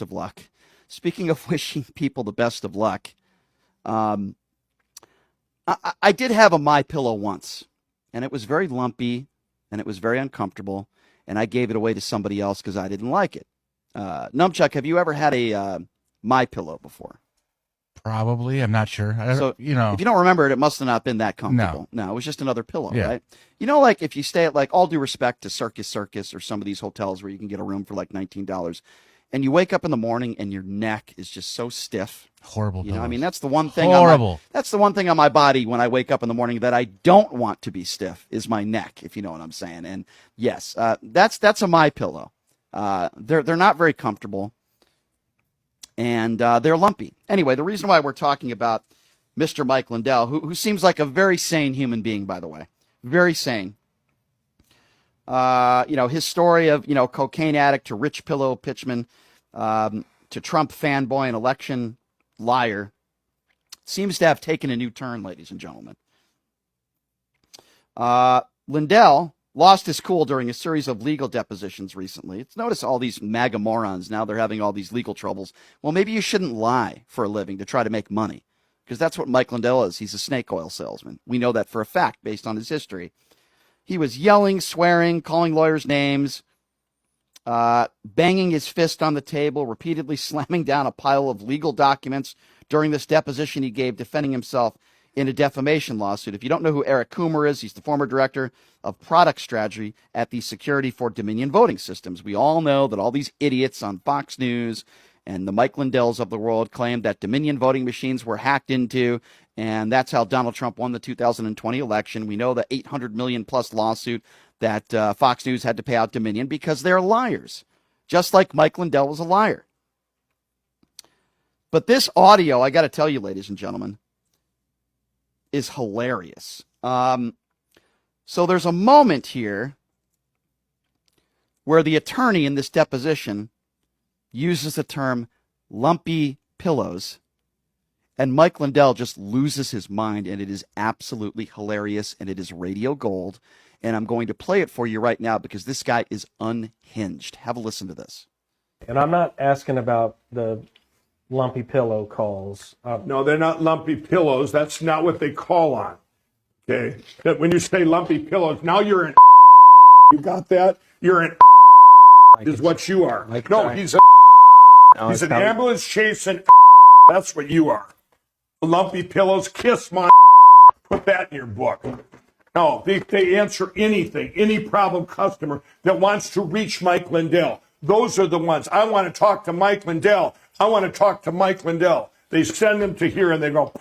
best of luck. Speaking of wishing people the best of luck, I did have a My Pillow once, and it was very lumpy, and it was very uncomfortable, and I gave it away to somebody else because I didn't like it. Numchuck, have you ever had a My Pillow before? Probably. I'm not sure. So, if you don't remember it, it must have not been that comfortable. No, it was just another pillow, right? Like if you stay at, like, all due respect to Circus or some of these hotels where you can get a room for like $19, and you wake up in the morning and your neck is just so stiff. Horrible. I mean, that's the one thing. Horrible. That's the one thing on my body when I wake up in the morning that I don't want to be stiff is my neck, if you know what I'm saying. And yes, that's a My Pillow. They're not very comfortable, and they're lumpy. Anyway, the reason why we're talking about Mr. Mike Lindell, who seems like a very sane human being, by the way, very sane. His story of, cocaine addict to rich pillow pitchman, to Trump fanboy and election liar seems to have taken a new turn, ladies and gentlemen. Lindell lost his cool during a series of legal depositions recently. Notice all these MAGA morons, now they're having all these legal troubles. Well, maybe you shouldn't lie for a living to try to make money, because that's what Mike Lindell is. He's a snake oil salesman. We know that for a fact based on his history. He was yelling, swearing, calling lawyers names, banging his fist on the table, repeatedly slamming down a pile of legal documents during this deposition he gave, defending himself in a defamation lawsuit. If you don't know who Eric Coomer is, he's the former director of product strategy at the Security for Dominion Voting Systems. We all know that all these idiots on Fox News and the Mike Lindells of the world claimed that Dominion voting machines were hacked into, and that's how Donald Trump won the 2020 election. We know the $800 million plus lawsuit that Fox News had to pay out Dominion because they're liars, just like Mike Lindell was a liar. But this audio, I got to tell you, ladies and gentlemen, is hilarious. So there's a moment here where the attorney in this deposition uses the term lumpy pillows, and Mike Lindell just loses his mind, and it is absolutely hilarious, and it is radio gold, and I'm going to play it for you right now because this guy is unhinged. Have a listen to this. And I'm not asking about the lumpy pillow calls. No, they're not lumpy pillows. That's not what they call on. Okay? That when you say lumpy pillows, now you're an you got that? You're an is what you are. No, he's he's an ambulance chasing that's what you are. Lumpy pillows, kiss my put that in your book. No, they answer anything, any problem customer that wants to reach Mike Lindell. Those are the ones. I want to talk to Mike Lindell. I want to talk to Mike Lindell. They send them to here and they go,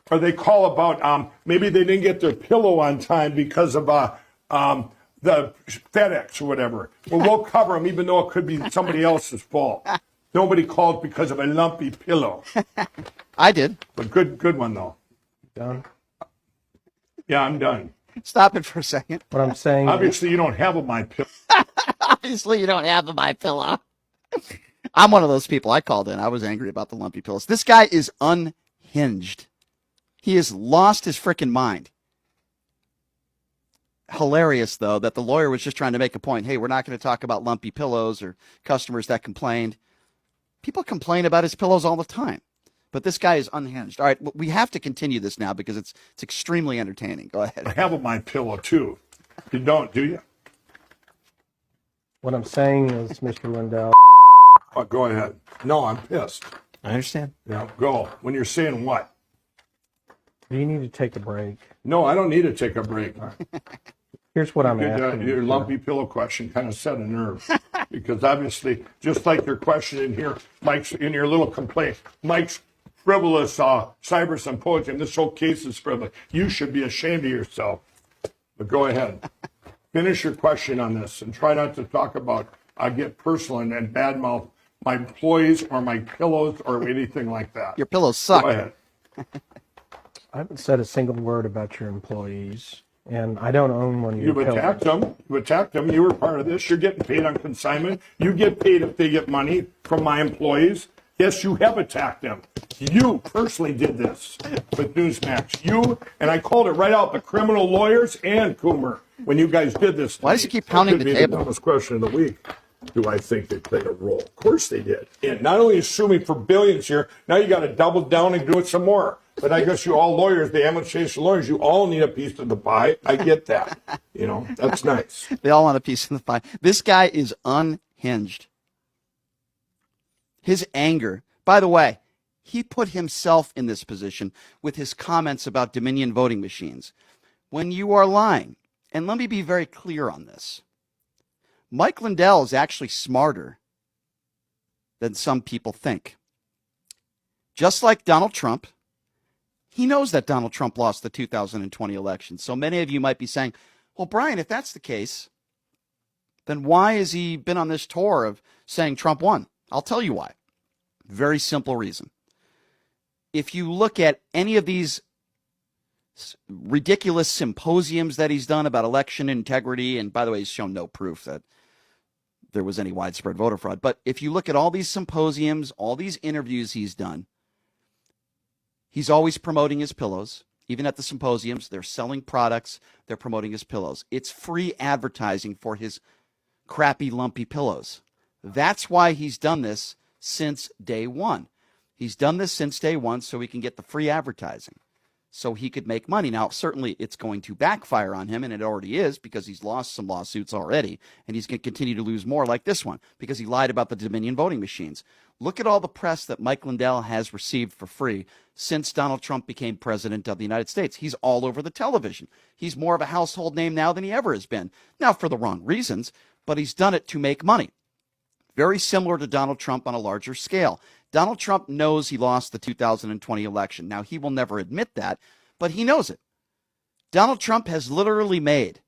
or they call about maybe they didn't get their pillow on time because of the FedEx or whatever. Well, we'll cover them even though it could be somebody else's fault. Nobody called because of a lumpy pillow. I did. But good one, though. Done? Yeah, I'm done. Stop it for a second. What I'm saying Obviously, you don't have a My Pillow. Obviously, you don't have a My Pillow. I'm one of those people. I called in. I was angry about the lumpy pillows. This guy is unhinged. He has lost his freaking mind. Hilarious, though, that the lawyer was just trying to make a point. Hey, we're not going to talk about lumpy pillows or customers that complained. People complain about his pillows all the time. But this guy is unhinged. All right, we have to continue this now because it's extremely entertaining. Go ahead. I have a My Pillow, too. You don't, do you? What I'm saying is, Mr. Lindell. Oh, go ahead. No, I'm pissed. I understand. Yeah, go. When you're saying what? Do you need to take a break? No, I don't need to take a break. Here's what I'm asking. Your lumpy pillow question kind of set a nerve. Because obviously, just like your question in here, Mike's in your little complaint, Mike's frivolous cyber symposium, this whole case is frivolous. You should be ashamed of yourself. But go ahead. Finish your question on this and try not to talk about, get personal and badmouth my employees or my pillows or anything like that. Your pillows suck. Go ahead. I haven't said a single word about your employees, and I don't own one of your pillows. Attacked them. You attacked them. You were part of this. You're getting paid on consignment. You get paid if they get money from my employees. Yes, you have attacked them. You personally did this with Newsmax. You, and I called it right out, the criminal lawyers and Coomer, when you guys did this. Why does he keep pounding the table? That was question of the week. do I think they played a role. Of course they did. And not only sue me for billions here, now you got to double down and do it some more. But I guess you all lawyers, the administration lawyers, you all need a piece of the pie. I get that. That's nice. They all want a piece of the pie. This guy is unhinged. His anger, by the way, he put himself in this position with his comments about Dominion voting machines. When you are lying, and let me be very clear on this, Mike Lindell is actually smarter than some people think. Just like Donald Trump, he knows that Donald Trump lost the 2020 election. So many of you might be saying, well, Brian, if that's the case, then why has he been on this tour of saying Trump won? I'll tell you why. Very simple reason. If you look at any of these ridiculous symposiums that he's done about election integrity, and by the way, he's shown no proof that there was any widespread voter fraud. But if you look at all these symposiums, all these interviews he's done, he's always promoting his pillows. Even at the symposiums, they're selling products. They're promoting his pillows. It's free advertising for his crappy, lumpy pillows. That's why he's done this since day one. He's done this since day one so he can get the free advertising, so he could make money. Now, certainly it's going to backfire on him, and it already is, because he's lost some lawsuits already, and he's going to continue to lose more like this one because he lied about the Dominion voting machines. Look at all the press that Mike Lindell has received for free since Donald Trump became president of the United States. He's all over the television. He's more of a household name now than he ever has been. Now, for the wrong reasons, but he's done it to make money. Very similar to Donald Trump on a larger scale. Donald Trump knows he lost the 2020 election. Now, he will never admit that, but he knows it. Donald Trump has literally made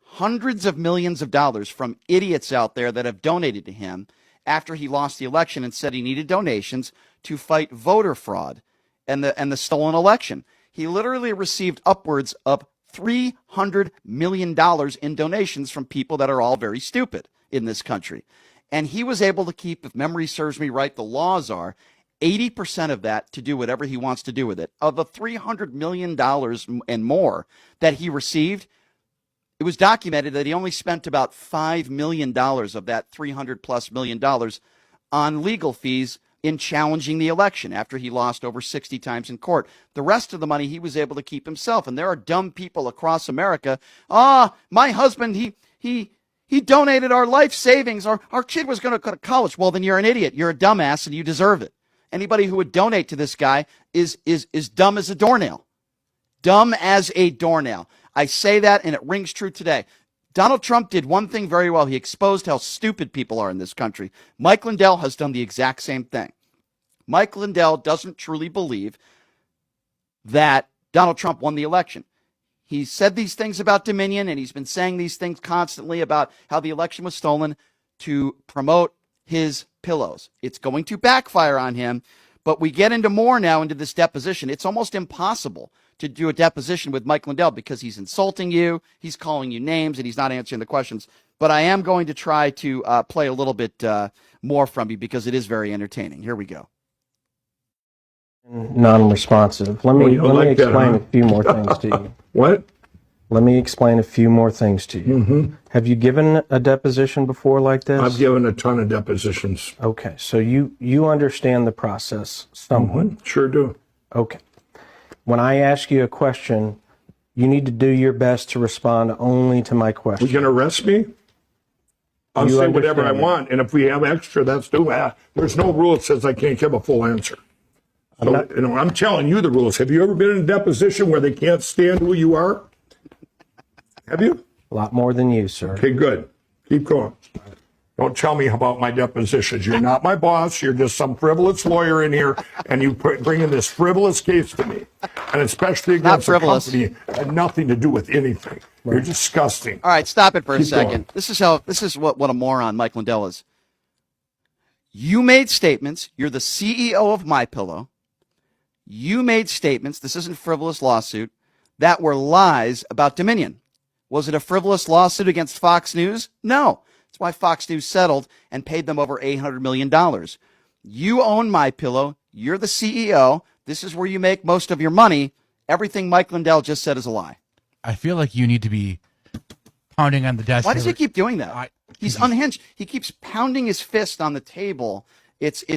hundreds of millions of dollars from idiots out there that have donated to him after he lost the election and said he needed donations to fight voter fraud and the stolen election. He literally received upwards of $300 million in donations from people that are all very stupid in this country. And he was able to keep, if memory serves me right, the laws are 80% of that to do whatever he wants to do with it. Of the $300 million and more that he received, it was documented that he only spent about $5 million of that $300 plus million on legal fees in challenging the election after he lost over 60 times in court. The rest of the money he was able to keep himself. And there are dumb people across America. My husband, he donated our life savings. Our kid was going to go to college. Well, then you're an idiot. You're a dumbass and you deserve it. Anybody who would donate to this guy is dumb as a doornail. Dumb as a doornail. I say that and it rings true today. Donald Trump did one thing very well. He exposed how stupid people are in this country. Mike Lindell has done the exact same thing. Mike Lindell doesn't truly believe that Donald Trump won the election. He said these things about Dominion, and he's been saying these things constantly about how the election was stolen to promote his pillows. It's going to backfire on him, but we get into more now into this deposition. It's almost impossible to do a deposition with Mike Lindell because he's insulting you, he's calling you names, and he's not answering the questions. But I am going to try to play a little bit more from you because it is very entertaining. Here we go. Non-responsive. Let me explain a few more things to you. What? Let me explain a few more things to you. Mm-hmm. Have you given a deposition before like this? I've given a ton of depositions. Okay, so you understand the process somewhat. Mm-hmm. Sure do. Okay. When I ask you a question, you need to do your best to respond only to my question. You going to arrest me? I'll say whatever I want, and if we have extra, that's do. There's no rule that says I can't give a full answer. So, I'm telling you the rules. Have you ever been in a deposition where they can't stand who you are? Have you? A lot more than you, sir. Okay, good. Keep going. Don't tell me about my depositions. You're not my boss. You're just some frivolous lawyer in here, and you bring in this frivolous case to me, and especially against a company that had nothing to do with anything. Right. You're disgusting. All right, stop it for a second. Going. This is what a moron Mike Lindell is. You made statements. You're the CEO of MyPillow. You made statements. This isn't a frivolous lawsuit that were lies about Dominion. Was it a frivolous lawsuit against Fox News? No. That's why Fox News settled and paid them over $800 million. You own MyPillow. You're the CEO. This is where you make most of your money. Everything Mike Lindell just said is a lie. I feel like you need to be pounding on the desk. Why does he keep doing that? He's unhinged. He keeps pounding his fist on the table. It's